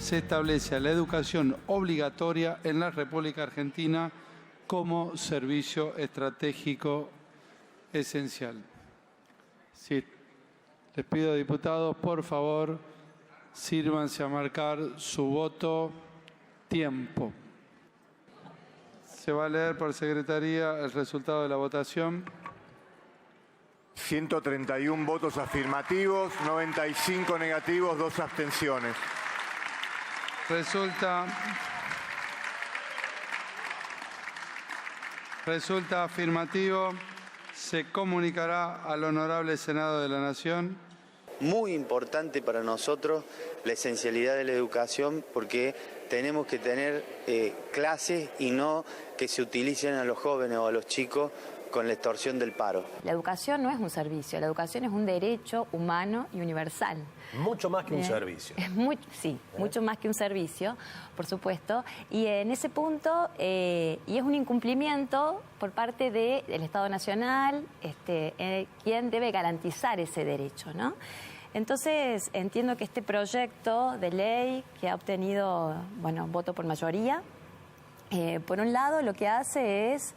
se establece a la educación obligatoria en la República Argentina como servicio estratégico esencial. Sí, les pido, diputados, por favor, sírvanse a marcar su voto. Tiempo. Se va a leer por secretaría el resultado de la votación. 131 votos afirmativos, 95 negativos, 2 abstenciones. Resulta afirmativo. Se comunicará al Honorable Senado de la Nación. Muy importante para nosotros la esencialidad de la educación, porque tenemos que tener clases y no que se utilicen a los jóvenes o a los chicos con la extorsión del paro. La educación no es un servicio, la educación es un derecho humano y universal. Mucho más que un servicio. Es mucho más que un servicio, por supuesto. Y en ese punto, y es un incumplimiento por parte del Estado Nacional, quien debe garantizar ese derecho, ¿no? Entonces, entiendo que este proyecto de ley que ha obtenido, voto por mayoría, por un lado lo que hace es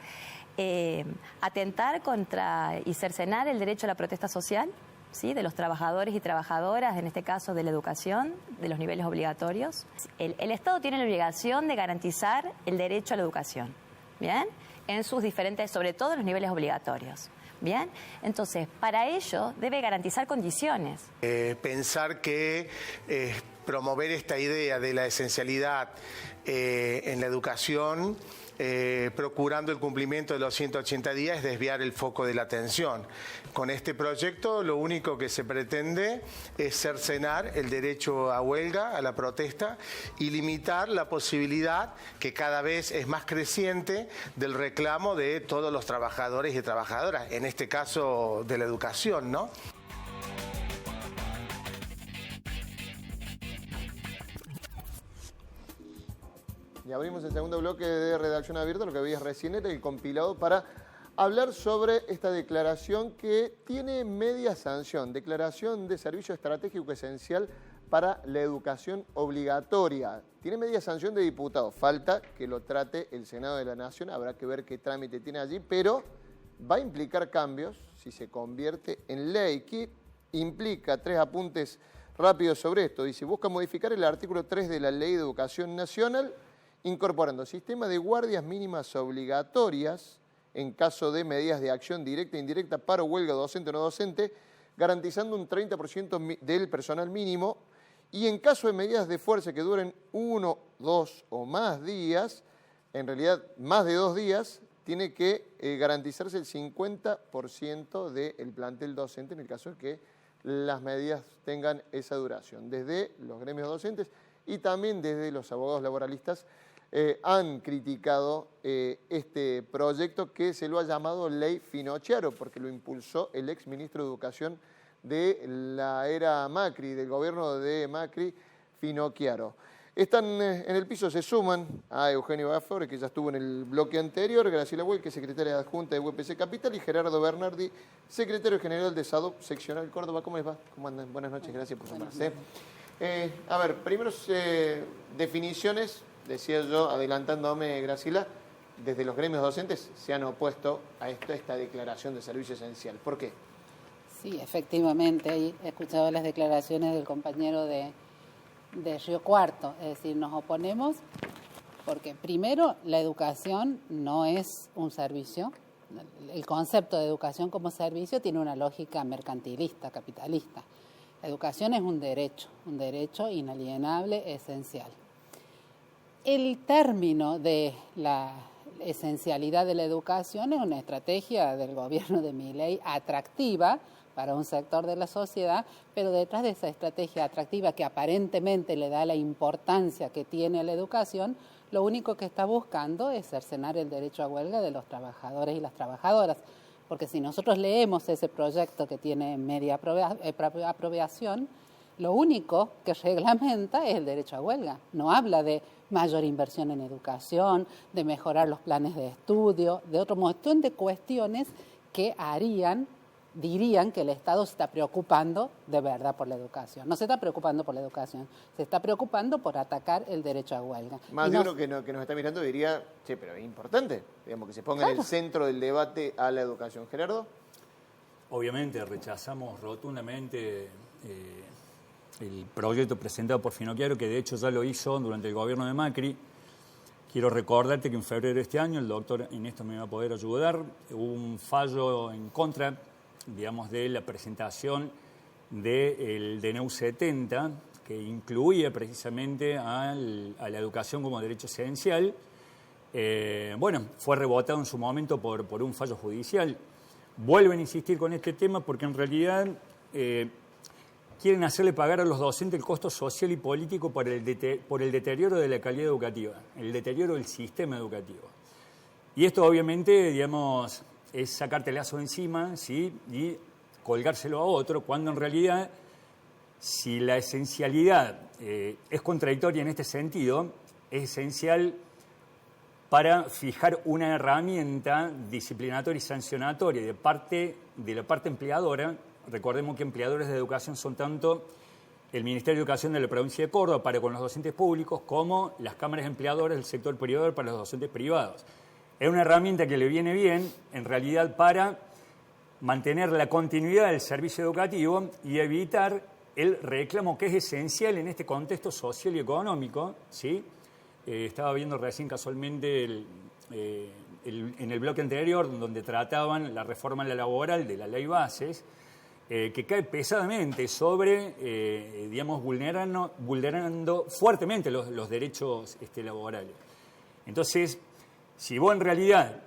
atentar contra y cercenar el derecho a la protesta social, ¿sí?, de los trabajadores y trabajadoras, en este caso de la educación, de los niveles obligatorios. El Estado tiene la obligación de garantizar el derecho a la educación, ¿bien?, en sus diferentes, sobre todo en los niveles obligatorios. Bien, entonces, para ello debe garantizar condiciones. Pensar que promover esta idea de la esencialidad en la educación, procurando el cumplimiento de los 180 días, es desviar el foco de la atención. Con este proyecto lo único que se pretende es cercenar el derecho a huelga, a la protesta, y limitar la posibilidad, que cada vez es más creciente, del reclamo de todos los trabajadores y trabajadoras, en este caso de la educación, ¿no? Y abrimos el segundo bloque de Redacción Abierta. Lo que veías recién era el compilado para hablar sobre esta declaración que tiene media sanción. Declaración de servicio estratégico esencial para la educación obligatoria. Tiene media sanción de diputados. Falta que lo trate el Senado de la Nación. Habrá que ver qué trámite tiene allí, pero va a implicar cambios si se convierte en ley. ¿Qué implica? 3 apuntes rápidos sobre esto. Dice, busca modificar el artículo 3 de la Ley de Educación Nacional, incorporando sistema de guardias mínimas obligatorias en caso de medidas de acción directa e indirecta, paro, huelga, docente o no docente, garantizando un 30% del personal mínimo, y en caso de medidas de fuerza que duren 1, 2 o más días, en realidad más de 2 días, tiene que garantizarse el 50% del plantel docente en el caso de que las medidas tengan esa duración. Desde los gremios docentes y también desde los abogados laboralistas han criticado este proyecto, que se lo ha llamado Ley Finocchiaro, porque lo impulsó el ex ministro de Educación de la era Macri, del gobierno de Macri, Finocchiaro. Están en el piso, se suman a Eugenio Gaffore, que ya estuvo en el bloque anterior, Graciela Huel, que es secretaria adjunta de UPC Capital, y Gerardo Bernardi, secretario general de SADOP Seccional Córdoba. ¿Cómo les va? ¿Cómo andan? Buenas noches, gracias por sumarse. A ver, primero definiciones. Decía yo, adelantándome, Graciela, desde los gremios docentes se han opuesto a esta declaración de servicio esencial. ¿Por qué? Sí, efectivamente. Ahí he escuchado las declaraciones del compañero de Río Cuarto. Es decir, nos oponemos porque, primero, la educación no es un servicio. El concepto de educación como servicio tiene una lógica mercantilista, capitalista. La educación es un derecho inalienable, esencial. El término de la esencialidad de la educación es una estrategia del gobierno de Milei atractiva para un sector de la sociedad, pero detrás de esa estrategia atractiva que aparentemente le da la importancia que tiene a la educación, lo único que está buscando es cercenar el derecho a huelga de los trabajadores y las trabajadoras. Porque si nosotros leemos ese proyecto que tiene media aprobación, lo único que reglamenta es el derecho a huelga. No habla de mayor inversión en educación, de mejorar los planes de estudio, de otro montón de cuestiones que harían dirían que el Estado se está preocupando de verdad por la educación. No se está preocupando por la educación, se está preocupando por atacar el derecho a huelga. Más de uno que nos está mirando diría, che, pero es importante, digamos, que se ponga en el centro del debate a la educación. Gerardo. Obviamente rechazamos rotundamente el proyecto presentado por Finocchiaro, que de hecho ya lo hizo durante el gobierno de Macri. Quiero recordarte que en febrero de este año, el doctor en esto me va a poder ayudar, hubo un fallo en contra, digamos, de la presentación del DNU 70, que incluía precisamente a la educación como derecho esencial. Bueno, fue rebotado en su momento por un fallo judicial. Vuelven a insistir con este tema porque en realidad quieren hacerle pagar a los docentes el costo social y político por el deterioro de la calidad educativa, el deterioro del sistema educativo. Y esto obviamente, digamos, es sacártelazo de encima, ¿sí? Y colgárselo a otro, cuando en realidad, si la esencialidad es contradictoria en este sentido, es esencial para fijar una herramienta disciplinatoria y sancionatoria de la parte empleadora. Recordemos que empleadores de educación son tanto el Ministerio de Educación de la provincia de Córdoba para con los docentes públicos como las cámaras empleadoras del sector privado para los docentes privados. Es una herramienta que le viene bien, en realidad, para mantener la continuidad del servicio educativo y evitar el reclamo que es esencial en este contexto social y económico, ¿sí? Estaba viendo recién casualmente en el bloque anterior, donde trataban la reforma laboral de la ley Bases, que cae pesadamente sobre, digamos, vulnerando fuertemente los derechos laborales. Entonces, si vos en realidad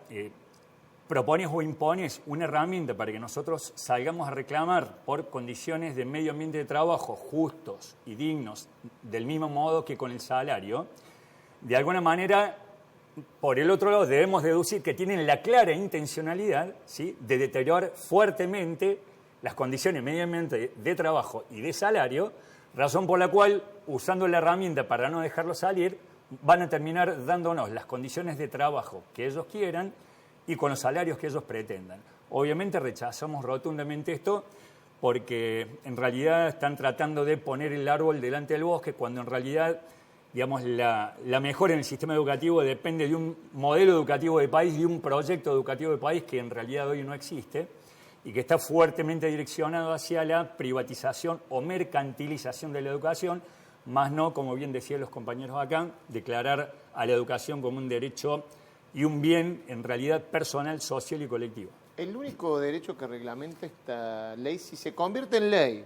propones o impones una herramienta para que nosotros salgamos a reclamar por condiciones de medio ambiente de trabajo justos y dignos, del mismo modo que con el salario, de alguna manera, por el otro lado, debemos deducir que tienen la clara intencionalidad, ¿sí?, de deteriorar fuertemente las condiciones medioambientales de trabajo y de salario, razón por la cual, usando la herramienta para no dejarlo salir, van a terminar dándonos las condiciones de trabajo que ellos quieran y con los salarios que ellos pretendan. Obviamente rechazamos rotundamente esto porque en realidad están tratando de poner el árbol delante del bosque, cuando en realidad, digamos, la mejora en el sistema educativo depende de un modelo educativo de país, de un proyecto educativo de país que en realidad hoy no existe y que está fuertemente direccionado hacia la privatización o mercantilización de la educación, más no, como bien decían los compañeros acá, declarar a la educación como un derecho y un bien en realidad personal, social y colectivo. El único derecho que reglamenta esta ley, si se convierte en ley,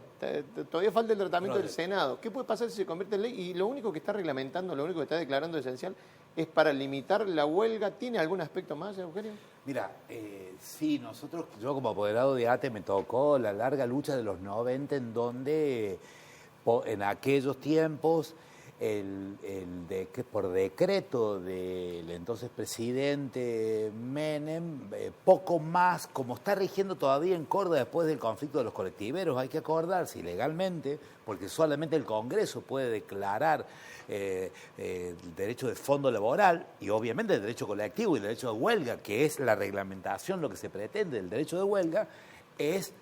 todavía falta el tratamiento del Senado. ¿Qué puede pasar si se convierte en ley? Y lo único que está reglamentando, lo único que está declarando esencial, es para limitar la huelga. ¿Tiene algún aspecto más, Eugenio? Mira, sí, yo como apoderado de ATE me tocó la larga lucha de los 90 en donde en aquellos tiempos por decreto del entonces presidente Menem, poco más, como está rigiendo todavía en Córdoba después del conflicto de los colectiveros, hay que acordarse ilegalmente, porque solamente el Congreso puede declarar el derecho de fondo laboral y obviamente el derecho colectivo y el derecho de huelga, que es la reglamentación, lo que se pretende del derecho de huelga, es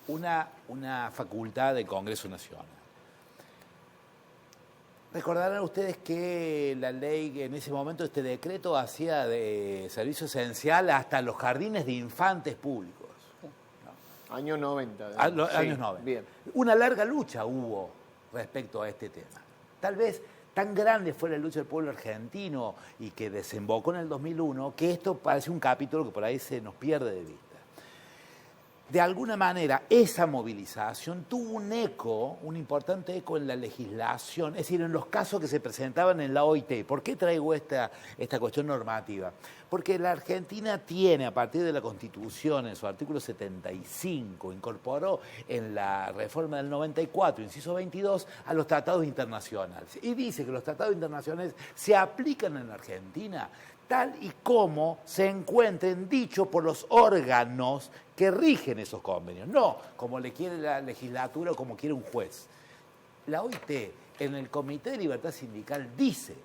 una facultad del Congreso Nacional. Recordarán ustedes que la ley, en ese momento, este decreto hacía de servicio esencial hasta los jardines de infantes públicos. ¿No? Años 90. Años 90. Bien. Una larga lucha hubo respecto a este tema. Tal vez tan grande fue la lucha del pueblo argentino y que desembocó en el 2001, que esto parece un capítulo que por ahí se nos pierde de vista. De alguna manera, esa movilización tuvo un importante eco en la legislación, es decir, en los casos que se presentaban en la OIT. ¿Por qué traigo esta cuestión normativa? Porque la Argentina tiene, a partir de la Constitución, en su artículo 75, incorporó en la reforma del 94, inciso 22, a los tratados internacionales. Y dice que los tratados internacionales se aplican en la Argentina tal y como se encuentren dichos por los órganos que rigen esos convenios, no como le quiere la legislatura o como quiere un juez. La OIT, en el Comité de Libertad Sindical, dice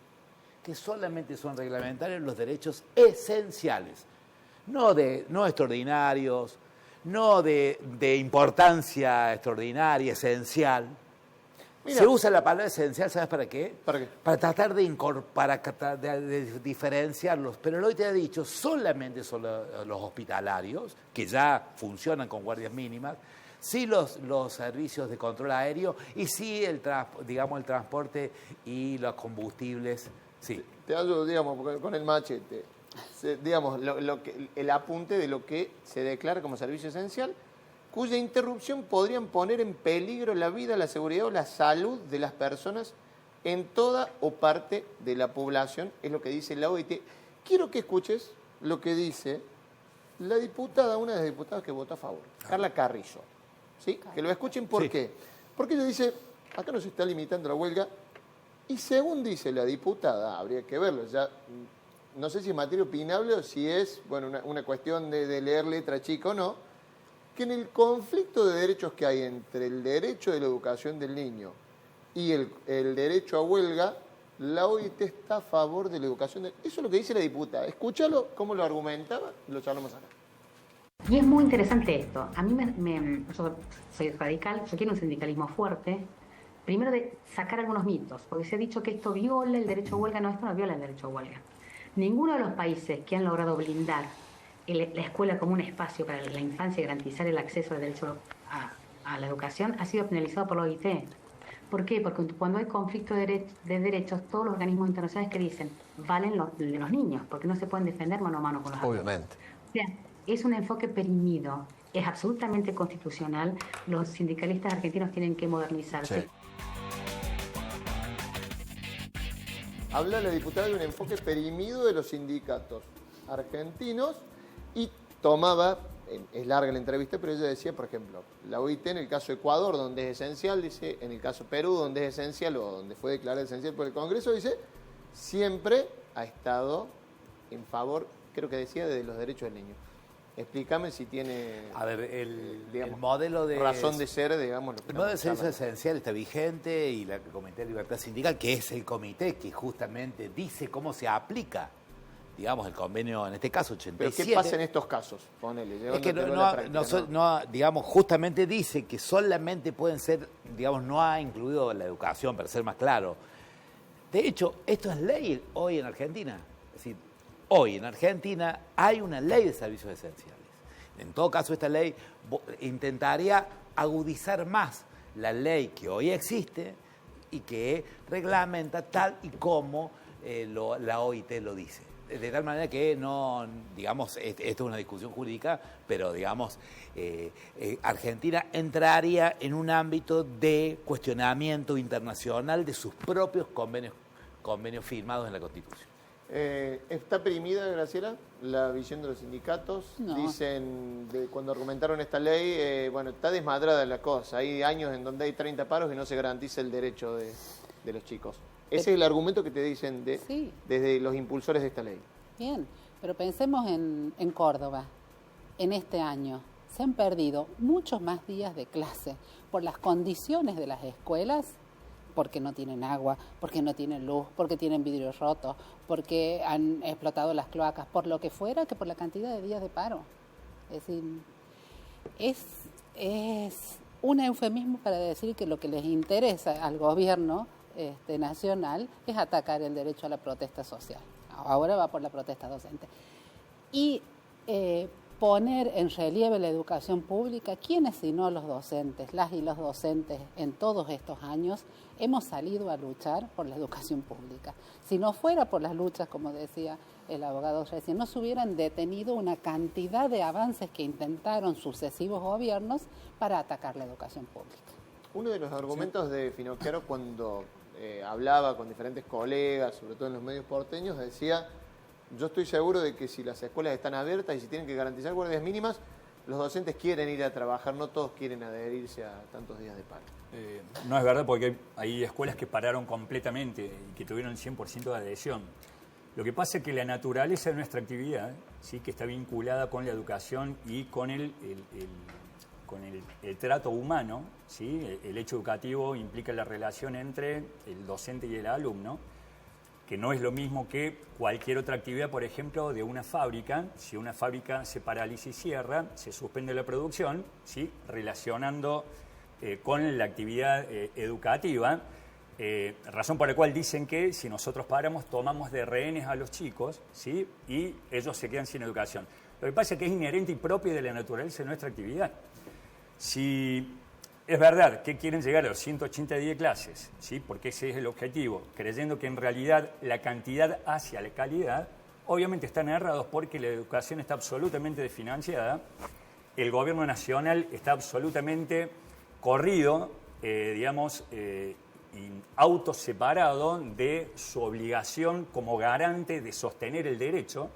que solamente son reglamentarios los derechos esenciales, no extraordinarios, no de importancia extraordinaria, esencial. Mira. Se usa la palabra esencial, ¿sabes para qué? ¿Para qué? Para tratar de diferenciarlos. Pero lo que te ha dicho, solamente son los hospitalarios, que ya funcionan con guardias mínimas, sí los servicios de control aéreo y sí el transporte y los combustibles. Sí. Te hablo, digamos, con el machete. Digamos, el apunte de lo que se declara como servicio esencial, cuya interrupción podrían poner en peligro la vida, la seguridad o la salud de las personas en toda o parte de la población, es lo que dice la OIT. Quiero que escuches lo que dice la diputada, una de las diputadas que votó a favor, Carla Carrizo. ¿Sí? Que lo escuchen, ¿por qué? Porque ella dice, acá no se está limitando la huelga, y según dice la diputada, habría que verlo, ya no sé si es materia opinable o si es una cuestión de leer letra chica o no, que en el conflicto de derechos que hay entre el derecho de la educación del niño y el derecho a huelga, la OIT está a favor de la educación. Eso es lo que dice la diputada. Escúchalo, cómo lo argumentaba, lo charlamos acá. Y es muy interesante esto. A mí yo soy radical, yo quiero un sindicalismo fuerte. Primero de sacar algunos mitos, porque se ha dicho que esto viola el derecho a huelga. No, esto no viola el derecho a huelga. Ninguno de los países que han logrado blindar la escuela como un espacio para la infancia y garantizar el acceso al derecho a la educación ha sido penalizado por la OIT. ¿Por qué? Porque cuando hay conflicto de derechos, todos los organismos internacionales que dicen valen de los niños, porque no se pueden defender mano a mano con los adultos. Obviamente. O sea, es un enfoque perimido, es absolutamente constitucional. Los sindicalistas argentinos tienen que modernizarse. Sí. Habla la diputada de un enfoque perimido de los sindicatos argentinos y tomaba, es larga la entrevista, pero ella decía, por ejemplo, la OIT en el caso Ecuador, donde es esencial, dice, en el caso Perú, donde es esencial o donde fue declarada esencial por el Congreso, dice, siempre ha estado en favor, creo que decía, de los derechos del niño. Explícame si tiene el modelo de razón de ser, digamos. El modelo de servicio esencial está vigente y el Comité de Libertad Sindical, que es el comité que justamente dice cómo se aplica, digamos, el convenio, en este caso 87. ¿Pero qué pasa en estos casos? Ponele. Es que digamos, justamente dice que solamente pueden ser, digamos, no ha incluido la educación, para ser más claro. De hecho, esto es ley hoy en Argentina. Es decir, hoy en Argentina hay una ley de servicios esenciales. En todo caso, esta ley intentaría agudizar más la ley que hoy existe y que reglamenta tal y como la OIT lo dice. De tal manera que no, digamos, esto es una discusión jurídica, pero, digamos, Argentina entraría en un ámbito de cuestionamiento internacional de sus propios convenios firmados en la Constitución. ¿Está perimida, Graciela, la visión de los sindicatos? No. Dicen, cuando argumentaron esta ley, está desmadrada la cosa. Hay años en donde hay 30 paros y no se garantiza el derecho de los chicos. Ese es el argumento que te dicen desde los impulsores de esta ley. Bien, pero pensemos en Córdoba. En este año se han perdido muchos más días de clase por las condiciones de las escuelas, porque no tienen agua, porque no tienen luz, porque tienen vidrios rotos, porque han explotado las cloacas, por lo que fuera, que por la cantidad de días de paro. Es decir, es un eufemismo para decir que lo que les interesa al gobierno nacional es atacar el derecho a la protesta social. Ahora va por la protesta docente. Y poner en relieve la educación pública, ¿quiénes sino los docentes? Las y los docentes en todos estos años hemos salido a luchar por la educación pública. Si no fuera por las luchas, como decía el abogado recién, no se hubieran detenido una cantidad de avances que intentaron sucesivos gobiernos para atacar la educación pública. Uno de los argumentos de Finocchiaro cuando hablaba con diferentes colegas, sobre todo en los medios porteños, decía: yo estoy seguro de que si las escuelas están abiertas y si tienen que garantizar guardias mínimas, los docentes quieren ir a trabajar, no todos quieren adherirse a tantos días de paro. No es verdad, porque hay escuelas que pararon completamente y que tuvieron el 100% de adhesión. Lo que pasa es que la naturaleza de nuestra actividad, ¿sí?, que está vinculada con la educación y con el trato humano, ¿sí? El hecho educativo implica la relación entre el docente y el alumno. que no es lo mismo que cualquier otra actividad, por ejemplo, de una fábrica. Si una fábrica se paraliza y cierra, se suspende la producción, ¿sí? Relacionando con la actividad educativa. Razón por la cual dicen que si nosotros paramos, tomamos de rehenes a los chicos, ¿sí? Y ellos se quedan sin educación. Lo que pasa es que es inherente y propio de la naturaleza de nuestra actividad. Si es verdad que quieren llegar a los 180 días de clases, ¿sí? Porque ese es el objetivo, creyendo que en realidad la cantidad hacia la calidad, obviamente están errados porque la educación está absolutamente desfinanciada, el gobierno nacional está absolutamente corrido, autoseparado de su obligación como garante de sostener el derecho.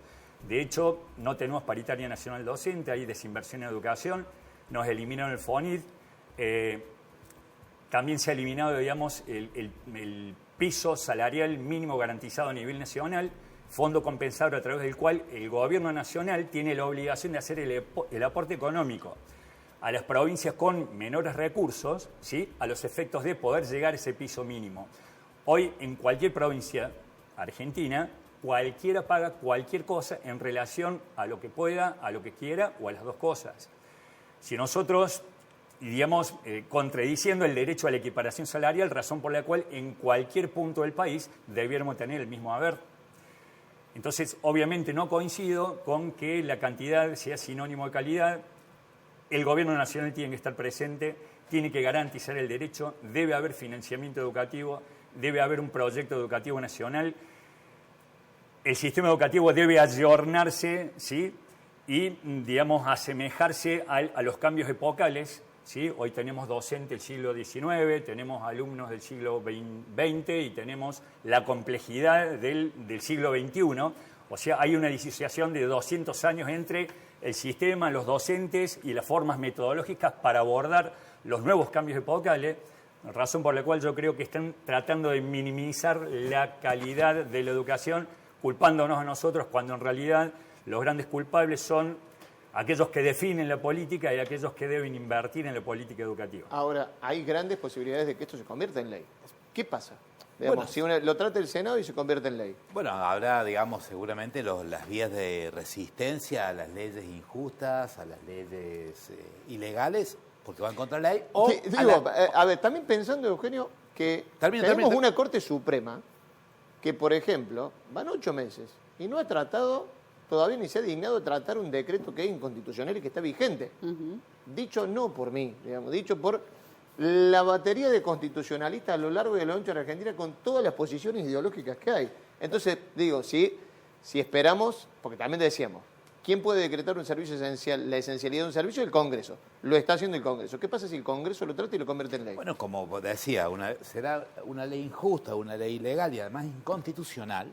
De hecho, no tenemos paritaria nacional docente, hay desinversión en educación, nos eliminaron el FONID. También se ha eliminado, digamos, el piso salarial mínimo garantizado a nivel nacional, fondo compensador a través del cual el gobierno nacional tiene la obligación de hacer el aporte económico a las provincias con menores recursos, ¿sí? A los efectos de poder llegar a ese piso mínimo. Hoy, en cualquier provincia argentina, cualquiera paga cualquier cosa en relación a lo que pueda, a lo que quiera o a las dos cosas. Si nosotros, digamos, contradiciendo el derecho a la equiparación salarial, razón por la cual en cualquier punto del país debiéramos tener el mismo haber. Entonces, obviamente no coincido con que la cantidad sea sinónimo de calidad. El gobierno nacional tiene que estar presente, tiene que garantizar el derecho, debe haber financiamiento educativo, debe haber un proyecto educativo nacional. El sistema educativo debe ayornarse, ¿sí? Y, digamos, asemejarse a los cambios epocales, ¿sí? Hoy tenemos docentes del siglo XIX, tenemos alumnos del siglo XX y tenemos la complejidad del siglo XXI. O sea, hay una disociación de 200 años entre el sistema, los docentes y las formas metodológicas para abordar los nuevos cambios epocales, razón por la cual yo creo que están tratando de minimizar la calidad de la educación, culpándonos a nosotros cuando en realidad los grandes culpables son aquellos que definen la política y aquellos que deben invertir en la política educativa. Ahora, hay grandes posibilidades de que esto se convierta en ley. ¿Qué pasa? Digamos, si lo trata el Senado y se convierte en ley. Bueno, habrá, digamos, seguramente las vías de resistencia a las leyes injustas, a las leyes ilegales, porque van contra la ley. O a ver, también pensando, Eugenio, que tenemos una Corte Suprema que, por ejemplo, van 8 meses y no ha tratado, todavía ni se ha dignado a tratar un decreto que es inconstitucional y que está vigente. Dicho no por mí, digamos, dicho por la batería de constitucionalistas a lo largo y a lo ancho de la Argentina con todas las posiciones ideológicas que hay. Entonces, digo, si esperamos, porque también decíamos, ¿quién puede decretar un servicio esencial, la esencialidad de un servicio? El Congreso. Lo está haciendo el Congreso. ¿Qué pasa si el Congreso lo trata y lo convierte en ley? Bueno, como decía, será una ley injusta, una ley ilegal y además inconstitucional.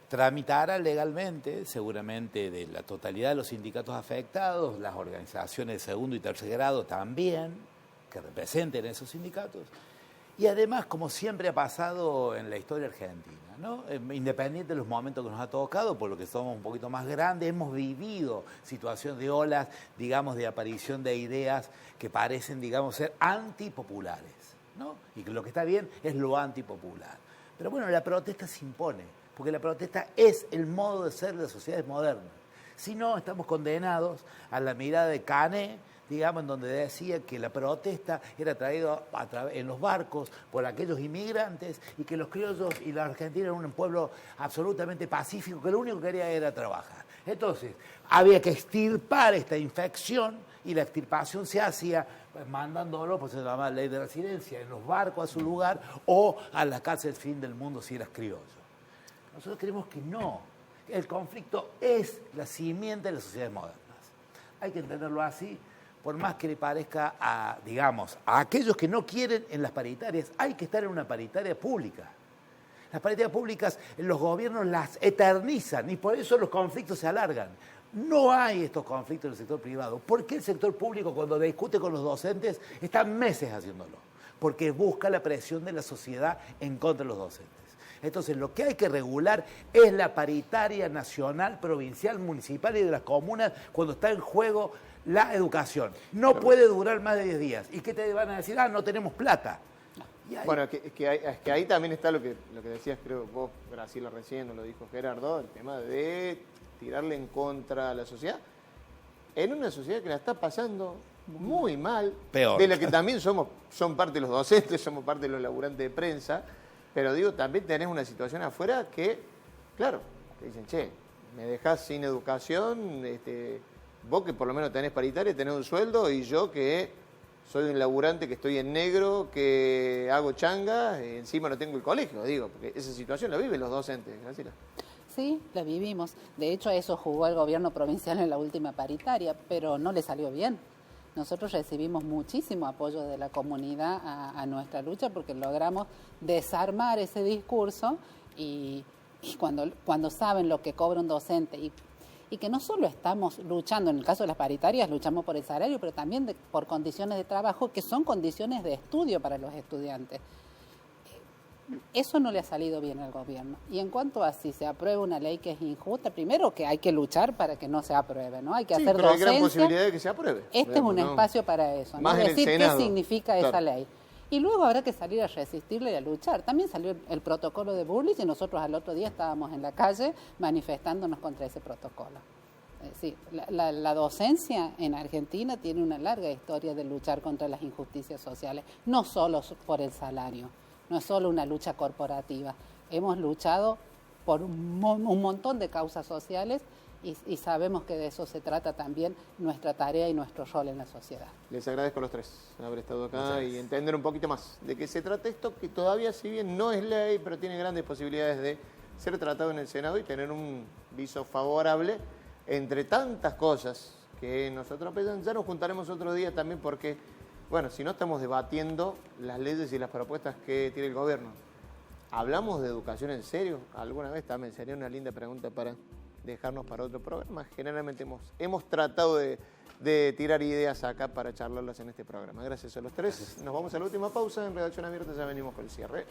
Tramitará legalmente, seguramente de la totalidad de los sindicatos afectados, las organizaciones de segundo y tercer grado también, que representen esos sindicatos. Y además, como siempre ha pasado en la historia argentina, ¿no? Independiente de los momentos que nos ha tocado, por lo que somos un poquito más grandes, hemos vivido situaciones de olas, digamos, de aparición de ideas que parecen, digamos, ser antipopulares, ¿no? Y que lo que está bien es lo antipopular. Pero bueno, la protesta se impone, porque la protesta es el modo de ser de las sociedades modernas. Si no, estamos condenados a la mirada de Cané, digamos, en donde decía que la protesta era traída en los barcos por aquellos inmigrantes y que los criollos y la Argentina eran un pueblo absolutamente pacífico, que lo único que quería era trabajar. Entonces, había que extirpar esta infección y la extirpación se hacía mandándolo, pues se llamaba ley de residencia, en los barcos a su lugar o a la cárcel fin del mundo si eras criollo. Nosotros creemos que no. El conflicto es la simiente de las sociedades modernas. Hay que entenderlo así, por más que le parezca a aquellos que no quieren en las paritarias, hay que estar en una paritaria pública. Las paritarias públicas, los gobiernos las eternizan y por eso los conflictos se alargan. No hay estos conflictos en el sector privado. ¿Por qué el sector público, cuando discute con los docentes, está meses haciéndolo? Porque busca la presión de la sociedad en contra de los docentes. Entonces, lo que hay que regular es la paritaria nacional, provincial, municipal y de las comunas cuando está en juego la educación. No puede durar más de 10 días. ¿Y qué te van a decir? No tenemos plata. Bueno, es que ahí también está lo que decías, creo vos, Graciela, recién, lo dijo Gerardo, el tema de tirarle en contra a la sociedad. En una sociedad que la está pasando muy mal, Peor. de la que también son parte los docentes, somos parte de los laburantes de prensa, pero digo, también tenés una situación afuera que, claro, te dicen, che, me dejás sin educación, vos que por lo menos tenés paritaria, tenés un sueldo, y yo que soy un laburante que estoy en negro, que hago changa, encima no tengo el colegio, digo, porque esa situación la viven los docentes, Graciela. Sí, la vivimos. De hecho, a eso jugó el gobierno provincial en la última paritaria, pero no le salió bien. Nosotros recibimos muchísimo apoyo de la comunidad a nuestra lucha porque logramos desarmar ese discurso y cuando saben lo que cobra un docente y que no solo estamos luchando, en el caso de las paritarias luchamos por el salario, pero también por condiciones de trabajo que son condiciones de estudio para los estudiantes. Eso no le ha salido bien al gobierno. Y en cuanto a si se aprueba una ley que es injusta, primero que hay que luchar para que no se apruebe, ¿no? Hay que hacer pero docencia. Hay gran posibilidad de que se apruebe. Este es un espacio para eso, ¿no? Decir qué significa esa ley. Y luego habrá que salir a resistirle y a luchar. También salió el protocolo de Burlis y nosotros al otro día estábamos en la calle manifestándonos contra ese protocolo. Es decir, la docencia en Argentina tiene una larga historia de luchar contra las injusticias sociales, no solo por el salario. No es solo una lucha corporativa. Hemos luchado por un montón de causas sociales y sabemos que de eso se trata también nuestra tarea y nuestro rol en la sociedad. Les agradezco a los tres haber estado acá y entender un poquito más de qué se trata esto, que todavía, si bien no es ley, pero tiene grandes posibilidades de ser tratado en el Senado y tener un viso favorable entre tantas cosas que nosotros pensamos. Ya nos juntaremos otro día también porque, bueno, si no estamos debatiendo las leyes y las propuestas que tiene el gobierno, ¿hablamos de educación en serio? ¿Alguna vez también sería una linda pregunta para dejarnos para otro programa? Generalmente hemos tratado de tirar ideas acá para charlarlas en este programa. Gracias a los tres. Nos vamos a la última pausa. En Redacción Abierta ya venimos con el cierre.